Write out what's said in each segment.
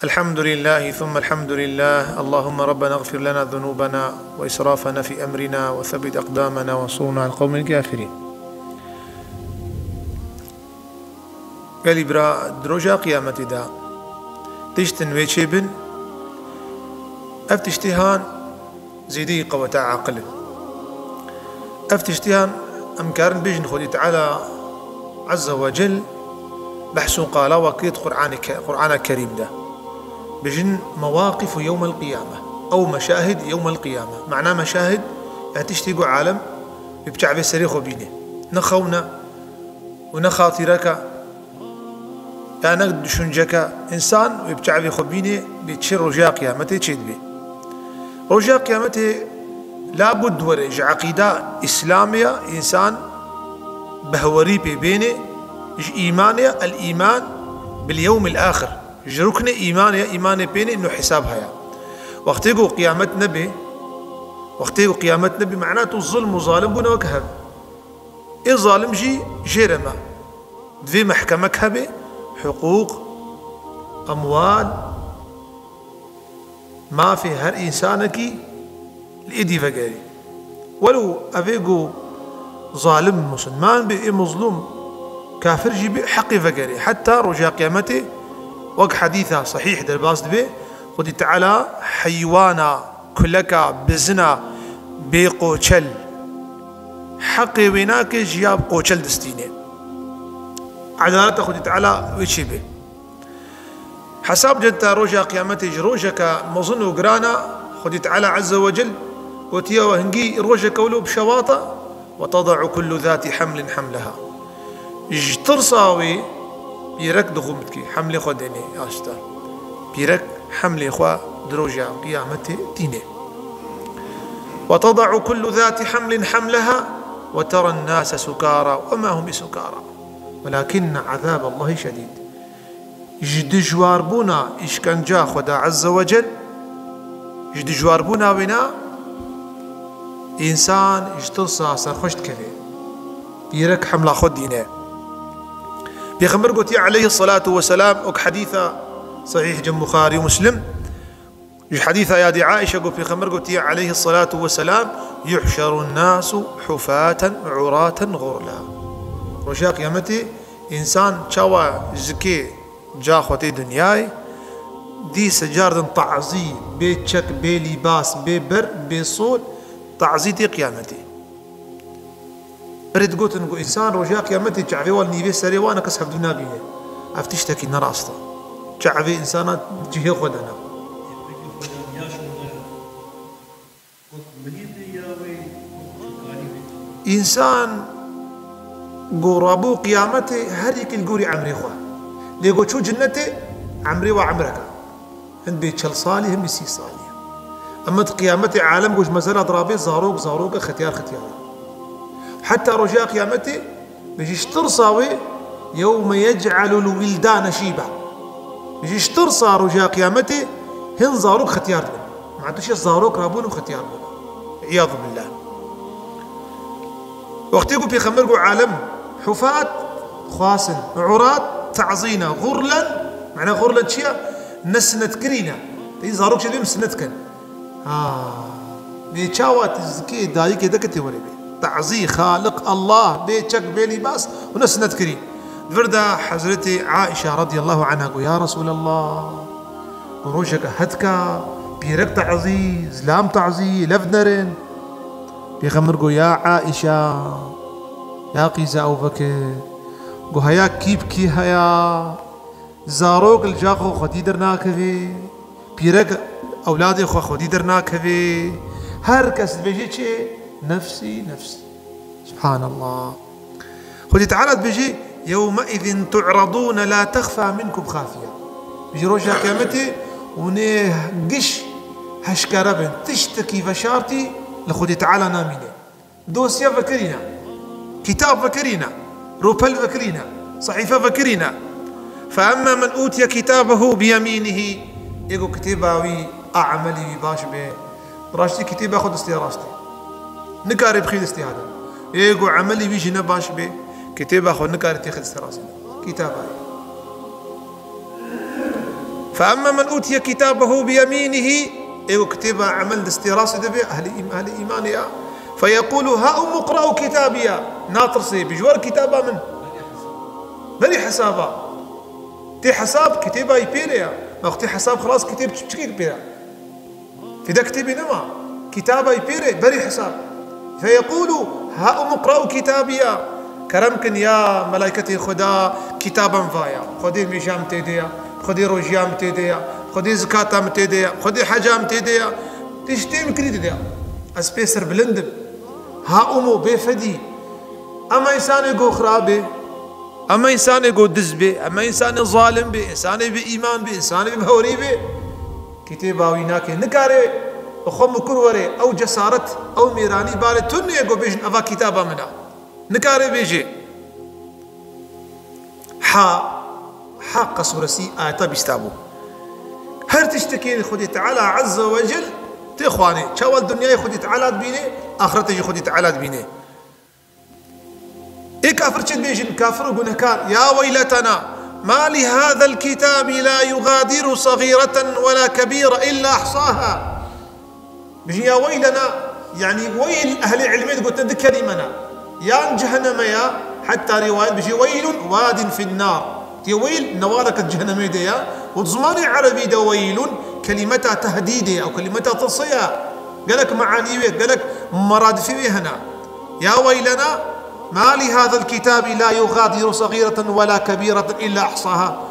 الحمد لله ثم الحمد لله. اللهم ربنا اغفر لنا ذنوبنا وإسرافنا في أمرنا وثبت أقدامنا وانصرنا على القوم الكافرين. قال برا دروجا قيامتي دا تشتن ويشي بن افتشتهان زيدي قوة عقل افتشتهان أمكارن بيجن خدي تعالى عز وجل بحث قال وقيت قرآن الكريم ده بجن مواقف يوم القيامة أو مشاهد يوم القيامة. معناه مشاهد يعني تشتيقوا عالم يبتع بسريخ بينه نخونا ونخاطرك يعني نقد شنجك إنسان ويبتع بخبينه بتشير رجاء قيامته تشيد به. رجاء قيامته لابد ورج عقيدة إسلامية إنسان بهوري بينه إيمانية الإيمان باليوم الآخر ركن إيمان بيني إنه حسابها يعني. وقت يقول قيامة نبي معناته الظلم وظالم بنا وكهب إيه ظالم جرمه في محكمة كهبه حقوق أموال ما في هر إنسانك الإيدي فقاري ولو أفيقو ظالم مسلمان بإيه مظلوم كافر جي حقي فقاري حتى رجاء قيامته وق حديثة صحيح در باصد به خدي تعالى حيوانا كلك بزنا بقوچل حقي ويناك جياب قوچل دستينه عدالته خدي تعالى ويشي به حساب جنتا روجا قيامته روجك مظن وقرانا خدي تعالى عز وجل وتيا وهنجي روجك ولو بشواطة وتضع كل ذات حمل حملها ترصاوي بيرك دخومتكي حمل خدني أشتا بيرك حمل خوا دروجا قيامته دينه وتضع كل ذات حمل حملها وترى الناس سكارى وما هم بسكارى ولكن عذاب الله شديد. جد جواربونا إشكنجا خدا عز وجل جد جواربونا بنا إنسان اجترصا سرخشت كذي بيرك حمل خد دينه. بيخبر قلت عليه الصلاة والسلام وك حديثة صحيح جم بخاري ومسلم حديثة يا دي عائشة قلت بيخبر قلت عليه الصلاة والسلام يحشر الناس حفاة عراة غرلا. رجاء قيامتي إنسان شوى زكي جاخوتي دنياي دي سجارة تعزي بيتشك بلباس ببر بصول تعزيتي قيامتي بريد قلت إنه إنسان رجاء قيامتي جعفي والنيبي سري وأنا كسب دنا بيه أفتشتكي نرى أصلا جعفي إنسانات جهي خدنا إنسان قرابو قيامتي هريك القوري عمري خواه ليقول شو جنتي عمري وعمرك هند بيتشل صالي هم يسي صالي أما قيامتي عالم قوش مسألة ضرابي زاروق ختيار حتى رجاء قيامته بيجيش ترصاوي يوم يجعل الولدان شيبا بيجيش ترصى رجاء قيامته هن زاروك ختيار بنا ما عندوش زاروك رابون وختيار بنا عياذ بالله. وقت يقول في خمرقوا عالم حفاة خاسن عرات تعزينا غرلا معنى غرلا شيء نسنت كرينا تي زاروك شديم سنتكن بيتشاوات الزكي دايك دكتي وريبي تعزي خالق الله بيتشك بلباس وناس نذكري فردا حضرتي عائشة رضي الله عنها قو يا رسول الله وروجك هتكا بيرك تعزي زلام تعزي لفنرن بيغمر قو يا عائشة يا قيزة أو بكر قو هيا كي هيا زاروك الجاخو خدي درناكفي بيرك أولادي خو خدي درناكفي هر كس بيجي نفسي سبحان الله. خذي تعالى بيجي يومئذ تعرضون لا تخفى منكم خافية بيجي رجع قيامتي ونيه قش هشكربن تشتكي فشارتي لخذي تعالى نامينة دوسيا فكرينا كتاب فكرينا روبل فكرينا صحيفة فكرينا. فأما من أوتي كتابه بيمينه يقول كتابه أعملي باش به راشتي كتابه أخذ استيراستي نكاري بخيل استهادة يقول عملي بيجي نباش به كتابه أخذ نكاري تاخذ استراسنا كتابه فأما من أوتي كتابه بيمينه كتب عمل دستيراس دبي أهل إيمانيا فيقول هاؤم اقرأوا كتابيا ناطرسي بجوار كتابا من بري حسابا تي حساب كتابا يبيريا وقت حساب خلاص كتاب تشكيك بيرا في ده كتابي نما كتابا يبيري بري حساب فيقول هاؤم اقرأوا كتابيا كرمكن يا ملائكتي خدا كتابا فايا خدي ميشام تيديا خدي روجيام تيديا خدي زكاة تيديا خدي حجام تيديا تشتي مكري تيديا اسبيسر بلندم هاؤمو بفدي اما انسان يقو خرابي اما انسان يقو دزبي اما انسان ظالم بي انسان بإيمان بي انسان بهوري بي كتابا ويناكي نكاري وخم كروري او جسارت او ميراني بالي تني يقو بيجن افا كتابا منا نكاري بيجي حق سورسي آياتا بيستابو هر تشتكي خدي تعالى عز وجل تخواني شاول الدنيا خدي تعالى تبيني آخرته خدي تعالى تبيني كافر تشد بيجن كافر ونكار يا ويلتنا ما لهذا الكتاب لا يغادر صغيرة ولا كبيرة إلا أحصاها بيجي يا ويلنا يعني ويل أهل العلم قلت ذكري منا يا جهنم يا حتى رواية بيجي ويل واد في النار تي ويل نوارك الجهنم ديا وزماني عربي دا ويل كلمتها تهديدي أو كلمتها تصيا قالك معاني قالك مرادفي هنا يا ويلنا ما لهذا الكتاب لا يغادر صغيرة ولا كبيرة إلا أحصاها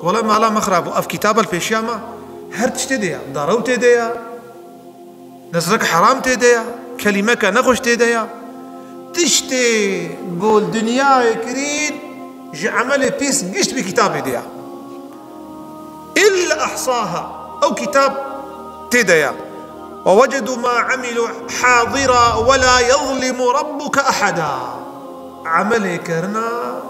ولا ما لا مخرب أف كتاب البيشياما هرتش تديا ضرو تديا نزرك حرام تديا كلمك نغش تديا تشتي قول دنيا كريم عمل بيس قشت بكتاب ديا إلا أحصاها أو كتاب تديا ووجدوا ما عملوا حاضرا ولا يظلم ربك أحدا عمل كرنا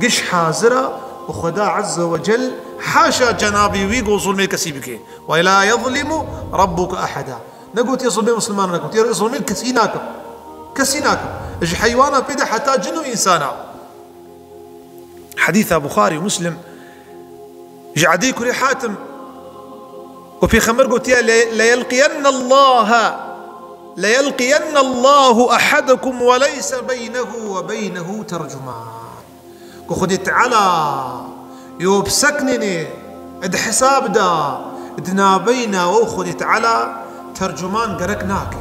قش حاضرة وخدا عز وجل حاشا جنابي ويقو ظلمي كسيبك ولا يظلم ربك أحدا نقول يظلمي مسلمان نقول يظلمي كسيناكم اجي حيوانا بدا حتى جنو إنسانا حديث بخاري ومسلم جعدي كري حاتم وفي خمر قلت يا ليلقين الله أحدكم وليس بينه وبينه ترجمان وخذ تعالى يوبسكنني اد حساب دا ادنا بينا وخذ تعالى ترجمان قرقناك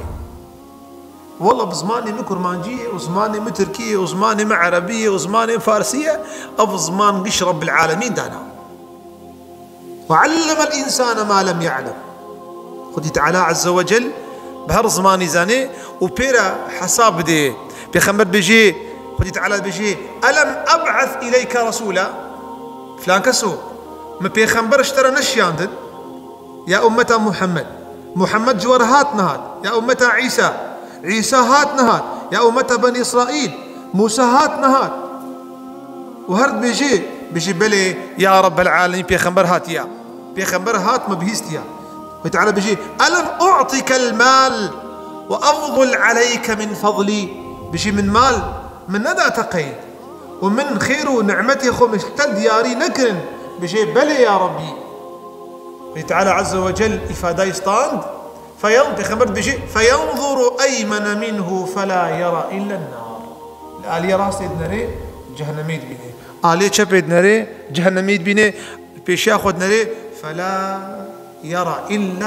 والله بزماني مكرمانجي وزماني متركي وزماني مع عربية وزماني فارسية أو زمان قش رب العالمين دانا وعلم الإنسان ما لم يعلم خذ تعالى عز وجل بهر زماني زاني وبيرا حساب دي بخمر بيجي خذ تعالى بيجي ألم أبعث إليك رسولا فلان كسو ما بيخمبر اشترى نشياندن يا أمة محمد جوار هات نهات يا أمة عيسى هات نهات يا أمة بني إسرائيل موسى هات نهات وهرد بيجي بلي يا رب العالمين بيخمبر هات يا بيخمبر هات ما بهيستيا وتعالى بيجي ألم أعطيك المال وأفضل عليك من فضلي بيجي من مال من ندى تقيد ومن خير ونعمتي خمش تل دياري نكرن بيجي بلي يا ربي تعالى عز وجل إفادة يستاند فينظر أيمن منه فلا يرى إلا النار الآلية راس نري جهنميد بيني آلية شبيد نري جهنميد بيني بيش ياخذ نري فلا يرى إلا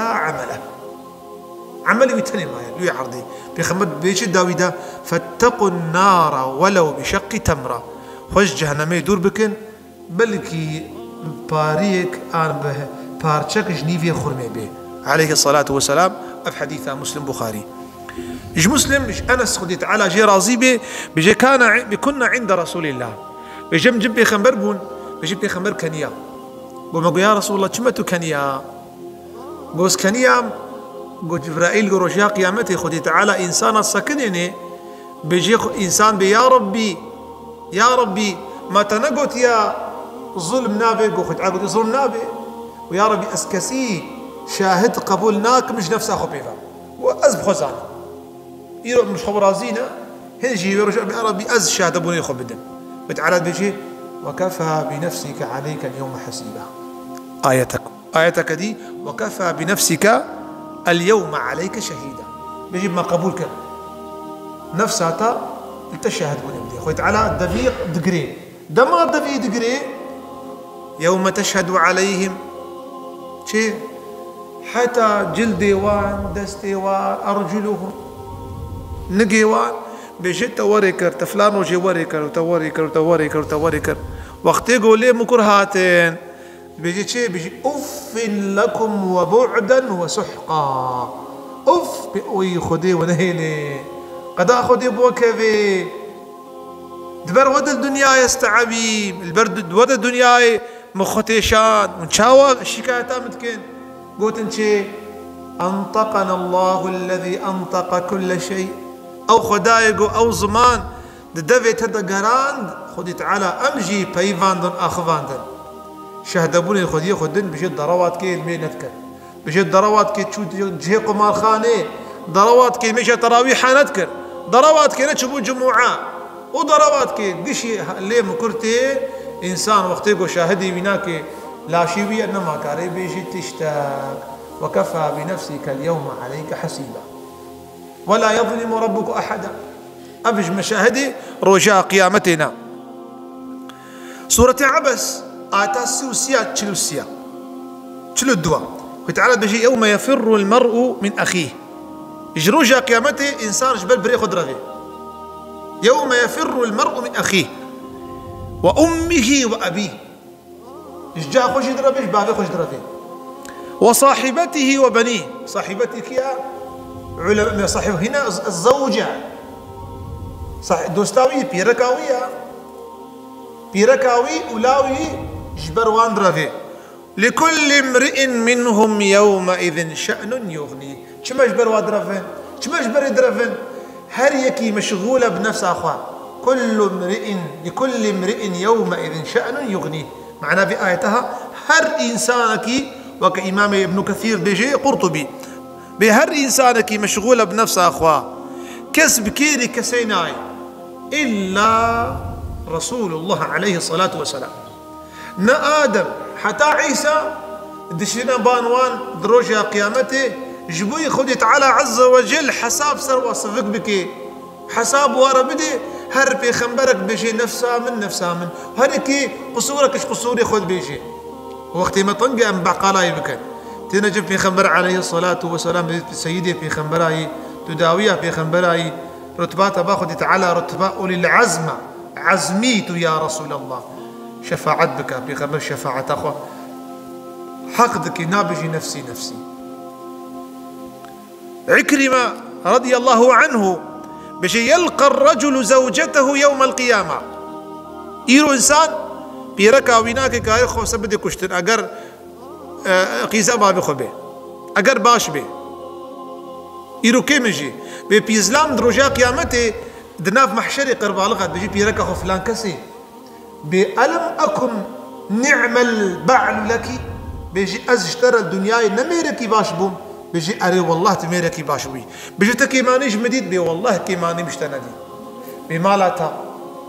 عمله بيتني ما لو يعرضي بيخمد بيش الداويدة فاتقوا النار ولو بشق تمرة خوش جهنميد دور بكن بلكي باريك آن به بارشك جنيفيا خرمي به عليه الصلاة والسلام في حديث مسلم بخاري إيش مسلم إيش أنس خدي تعالى جي راضي به بيجي كنا عند رسول الله بيجي مجيب بيخمبر بون بيجي بيخمبر كنيا بقول يا رسول الله شمتو كنيا بوس كنيا قو جبرائيل قو رجاء قيامتي خدي تعالى إنسان السكنيني بيجي إنسان بي يا ربي ما تنقوت يا ظلم نابي قو خد عقد ظلم نابي ويا ربي أسكسي شاهد قبولناك مش نفسها خبيفة وأزب خزانة يروح مش خبرازينا هنجي يرجع بعربي أز شاهد أبوني خبدن وتعالى بيجي وكفى بنفسك عليك اليوم حسيبا آيتك آياتك دي وكفى بنفسك اليوم عليك شهيدا، بيجيب ما قبول كان نفسها التشهد ونبدي خويت على دقيق دقري دما دقيق دقري يوم تشهد عليهم شيء حتى جلديوان دستيوان أرجلهم نقيوان بيجي توريكر تفلان وجي وريكر وتوريكر وتوريكر وتوريكر وقت يقول لي مكرهاتين بيجي شيء بيجي أف لكم وبعدا وسحقا أف بأوي خدي ونهيني قد أخذ بوكبي دبر ود الدنيا يستعبيم البرد ود الدنيا مختشان ونشاوى الشكاية متكن قلت انشي أنطقنا الله الذي أنطق كل شيء أو خدايق أو زمان دفت هذا قران خدت على أمجي بيفاندن أخفاندن شهدبوني خدي خدن بجد ضروات كي المينتك بجد ضروات كي تشوت جهي قمار خاني ضروات كي مشى تراويح نذكر ضروات كي نتشبو جموعة وضروات كي قشي اللي مكرتي إنسان وقت يقول شاهدي بناك لا شيوي إنما كاري بيجي تشتاق وكفى بنفسك اليوم عليك حسيبا ولا يظلم ربك أحدا أبج مشاهدي رجاء قيامتنا سورة عبس آتا سيوسيا تشلوسيا تشلو الدواء وتعالى بيجي يوم يفر المرء من أخيه رجاء قيامته إنسان جبل بري خضره يوم يفر المرء من أخيه وأمه وأبيه جاء خوش دربه بابي خوش دربه وصاحبته وبنيه صاحبتك يا علماء صاحب هنا الزوجة دوستاوي بيركاوي أولاوي جبروان دربه لكل امرئ منهم يومئذ شأن يغنيه شما جبروان دربه شما جبر دربه هر يكي مشغولة بنفس أخوان لكل امرئ يومئذ شأن يغنيه معناه بآيتها هر إنسانك وكإمام ابن كثير بيجي قرطبي بهر إنسانك مشغولة بنفس أخوة كسب كيري كسيناي إلا رسول الله عليه الصلاة والسلام نا آدم حتى عيسى دشنا بانوان دروجة قيامته جبوي خدي تعالى عز وجل حساب سر وصفك بكي حساب وارا بدي هر بيخنبرك بيجي نفسها من هركي قصورك اش قصوري خذ بيجي وقت ما طنقي ام بقالاي بكن تنجم في خنبر عليه الصلاة والسلام سيدي في خنبراي تداوية في خنبراي رتبات باخذ تعالى رتباء أولي العزم عزميت يا رسول الله شفاعت بك في خنبر شفاعة أخوة حقدك نابجي نفسي عكرمة رضي الله عنه بشي يلقى الرجل زوجته يوم القيامة إيرو إنسان بيركا ويناك كاي خو سبدي كشتن أجر قيزا بابي خبي أجر باش بي إيرو كيمجي بيزلام دروجا قيامته دناف محشري قرب علقات بيجي بيركا خو فلان كسي بألم أكن نعم البعل لك بيجي أزجتر الدنيا نميركي باش بوم بيجي أري والله تميركي باشوي بيجي تكيمانيش مديد بي والله كيماني مش تنادي بمالتا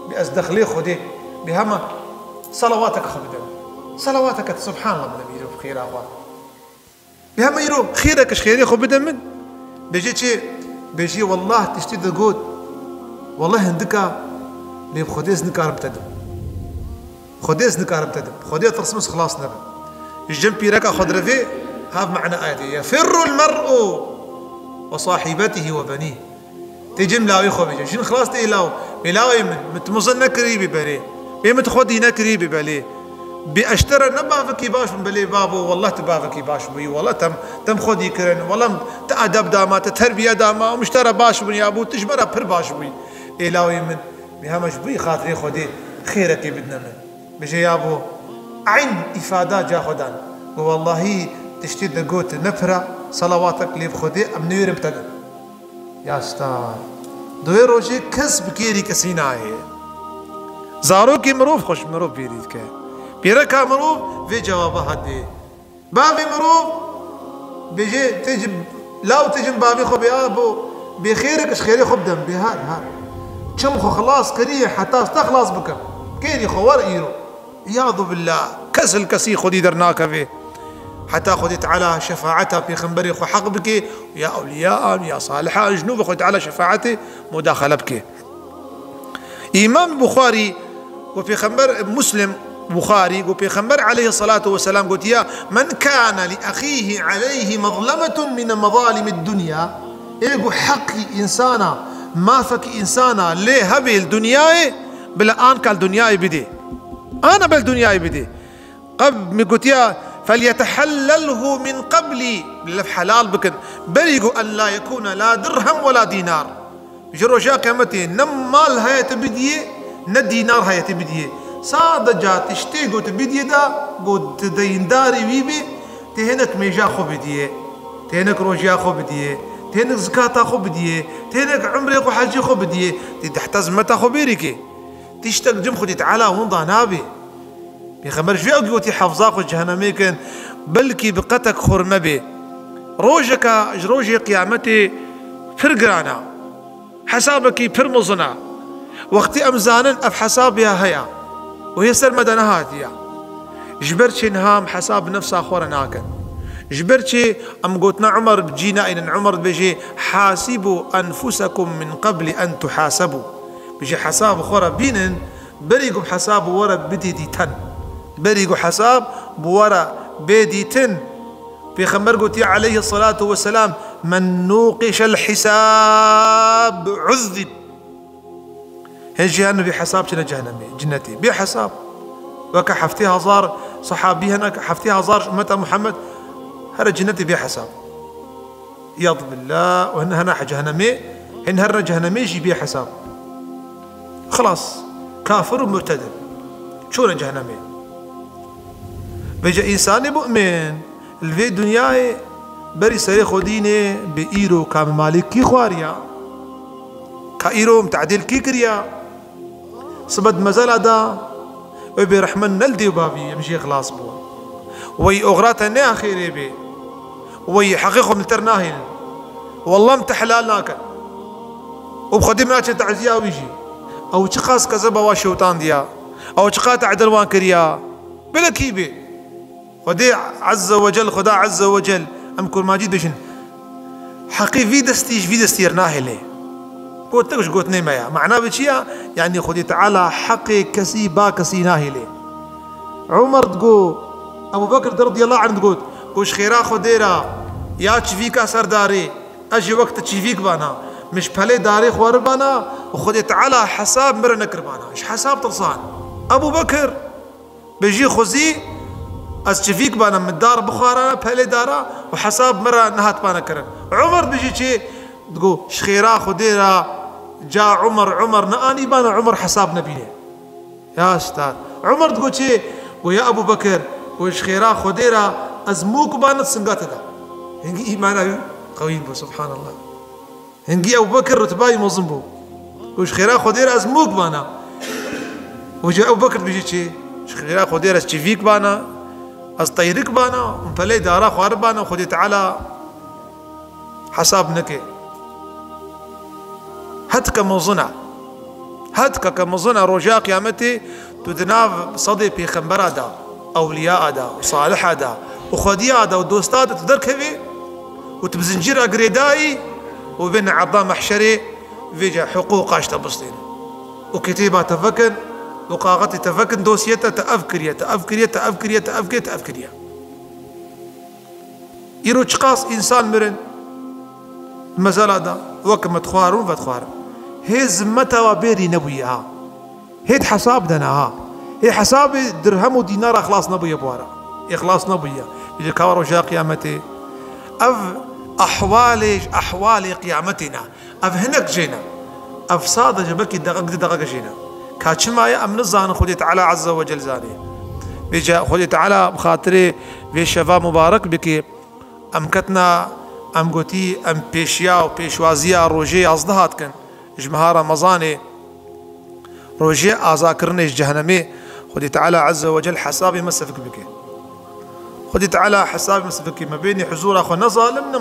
بأزدخلي خدي بهما صلواتك خبدن صلواتك سبحان الله من بيجي بخير أخوان بهما يرو خيرك اش خيري خبدن من بيجي شي بيجي والله تشتي دقود والله هندكا لي خديس نكار بتدم خديس ترسمس خلاص نبي الجنبي ركا خضرفي هذا معنى آياتي يفر المرء وصاحبته وبنيه تيجي ملاوي خبيجة شنو خلاص تيلاو ملاوي من متمزن قريبي بلي متخدي نقريبي بلي بأشترى نبافك باش من بلي بابو والله تبافك باش بي والله تم خدي كرن والله تأدب داما تتربية داما ومشترى باش بني أبو تجبر بر باش بي إلاوي من بها مجبري خاطري خدي خيرك بدنا من بيجي يا أبو عين إفادات جاخدان والله تشتي دقوت نفرة صلواتك اللي بخدي أمنير بتقل يا ستار دوي روجي كسب كيري كسيناي زاروكي مروف خوش مروف بيريدك بيركا مروف في جوابه هدي بابي مروف بيجي تجي لاو تجي بابي خو بيابو بخيرك اش خيري خو بدم بهاد كم خو خلاص كريه حتى تخلص بك كيري خو ورقيرو عياذ بالله كسل كسي خدي درناك فيه حتى خذ تعالى شفاعتها في خنبري خو حق بك يا أولياء يا صالحاء جنوب خذ تعالى شفاعتي مداخلة بك. إمام بخاري وفي خنبر مسلم بخاري وفي خنبر عليه الصلاة والسلام قلت يا من كان لأخيه عليه مظلمة من مظالم الدنيا إيقو حقي إنسانا ما فك إنسانا ليه هبي الدنيا بلا آن كالدنيا بدي أنا بالدنيا بدي قبل قلت يا فليتحلله من قبلي لف حلال بكن بريقو أن لا يكون لا درهم ولا دينار جرو جا قيمتي نم مال هاي تبديه ندينار هاي تبديه صاد جات اشتيقو تبديه دا قد دينداري ويبي تهنك ميجا خو بديه تهنك روجيا خو بديه تهنك زكاة خو بديه تهنك عمري خو حجي خو بديه تحتاج متى خو بيريكي تشتق جم خدي تعالى ونضع نابي بيخبر شو قوتي حفظاك جهنميكن بلكي بقتك خرمبي روجك روجي قيامتي فرقرانا حسابك فرمزنا وقتي أمزانا أف حسابها هيا وهي سرمدة نهاتيا جبرتشي نهام حساب نفسها خورناكن جبرتشي أم قوتنا عمر بجينا إن عمر بيجي حاسبوا أنفسكم من قبل أن تحاسبوا بيجي حساب خورا بينن بريقوا حساب ورا بدي دي تن بريقوا حساب بورا بدي تن في خمر قوتي عليه الصلاة والسلام من نوقش الحساب عذب هنجي هنو بحساب شنا جهنمي جنتي بحساب وكا حفتيها زار صحابي هنا حفتيها زار متى محمد هذا جنتي بحساب ياض بالله وهن هنا جهنمي هن هرنا جهنمي يجي بحساب خلاص كافر ومرتد شو جهنمي بيجي إنسان مؤمن الفي دنياي بري سري خوديني بإيرو كام مالك كي خواريا كإيرو متعدل كي كريا صبد مزال دا وبي رحمن نلدي وبابي يمشي خلاص بو وي أغراتا نيا خيري بي وي حقيقهم نترناهن والله متحلالناك وبخدمنا تعزيا ويجي أو تقاس كذبا واشوتان ديا أو تقاطع عدلوان كريا بلا كيبي خدي عز وجل خدا عز وجل أمكن ماجد بشن حقي في دستي رناهلي قلت تقش قلت نيمايا معناه بشيء يعني خدي تعالى حقي كسي باكسي ناهلي عمر تقول أبو بكر رضي الله عنه تقول كوش خيرا خديرا يا تشفيك سرداري أجي وقت تشفيك بانا مش بلي داري خوار بانا وخدي تعالى حساب مرة نكر بانا إيش حساب تصان أبو بكر بيجي خزي أستشفيك بانا من الدار بخارا بهلي دارا وحساب مرة نهات بانا كرن عمر بيجي شيء تقول شخيرا خديرا جاء عمر ناني بانا عمر حساب نبيله يا استاذ عمر تقول شيء ويا ابو بكر وشخيرا خديرا ازموك بانا سنقات هذا هنجي ايمانه قوي سبحان الله هنجي ابو بكر رتباي مظنبو وشخيرا خديرا ازموك بانا وجاء ابو بكر بيجي شيء شخيرا خديرا استشفيك بانا أستيرك بانا فلي دارا خوار بانا وخدي تعالى حساب نكي هتك مظنع رجاء قيامتي تدناف صدي في خنبرا دا أولياء دا وصالحة دا وخديا دا ودوستا دا تدرك هذي وتبزنجير قريداي وبين عظام محشري فيجا حقوق عشت بسطين وكتيبة تفكن وقاغتي تفكن دوسيتا تأفكريا يرو تشقاص إنسان مرن مازال دا وكما تخوارون فتخوارن هي زمتها وبيري نبويها هيد حساب دناها هي حساب درهم ودينار اخلاص نبويا بوارا اخلاص نبويا يجي كوارو جا قيامتي اف احوال قيامتنا اف هناك جينا اف صاد جبك دقق جينا كاتشمايا امن الزان خدي تعالى عز وجل زاني بيجا خدي تعالى بخاطري في شفا مبارك بك امكتنا ام قوتي ام بيشيا وبيشوازيا روجي ازدهات كن جمهارة مزاني روجي ازاكرني جهنمي خدي تعالى عز وجل حسابي مسفك بك خدي تعالى حسابي مسفك ما بيني حزور اخو نظالمنا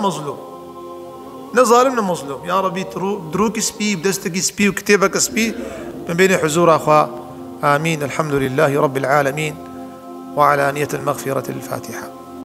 مظلوم يا ربي دروك سبي بدستك سبي وكتابك سبي ما بيني حزور اخو امين. الحمد لله رب العالمين وعلى نية المغفرة الفاتحة.